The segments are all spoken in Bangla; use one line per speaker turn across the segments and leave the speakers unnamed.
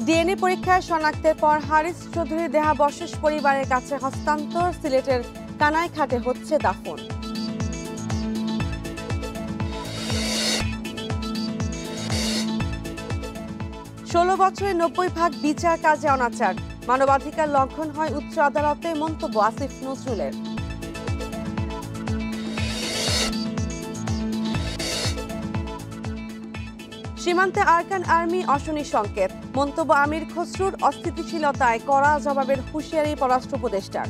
ডিএনএ পরীক্ষায় শনাক্তের পর হারিস চৌধুরীর দেহাবশেষ পরিবারের কাছে হস্তান্তর। সিলেটের কানাইঘাটে হচ্ছে দাফন। ষোলো বছরে 90% বিচার কাজে অনাচার, মানবাধিকার লঙ্ঘন হয় উচ্চ আদালতে, মন্তব্য আসিফ নজরুলের। সীমান্তে আরাকান আর্মি অশনি সংকেত, মন্তব্য আমির খসরুর। অস্থিতিশীলতায় কড়া জবাবের হুঁশিয়ারি পররাষ্ট্র উপদেষ্টার।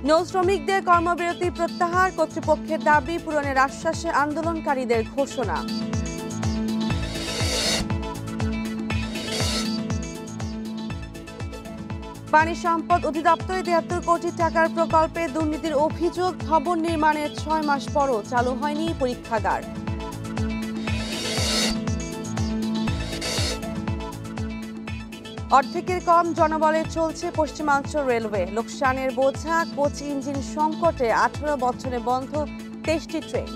নৌ শ্রমিকদের কর্মবিরতি প্রত্যাহার, কর্তৃপক্ষের দাবি পূরণের আশ্বাসে আন্দোলনকারীদের ঘোষণা। পানি সম্পদ অধিদপ্তরে 73 কোটি টাকার প্রকল্পে দুর্নীতির অভিযোগ। ভবন নির্মাণের 6 মাস পরও চালু হয়নি পরীক্ষাগার। অর্ধেকের কম জনবলে চলছে পশ্চিমাঞ্চল রেলওয়ে। লোকসানের বোঝা, কোচ ইঞ্জিন সংকটে 18 বছরে বন্ধ 23টি ট্রেন।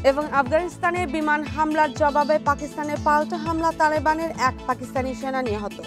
এবং আফগানিস্তানের বিমান হামলার জবাবে পাকিস্তানে পাল্টা হামলা, তালেবানের 1 পাকিস্তানি সেনা নিহত।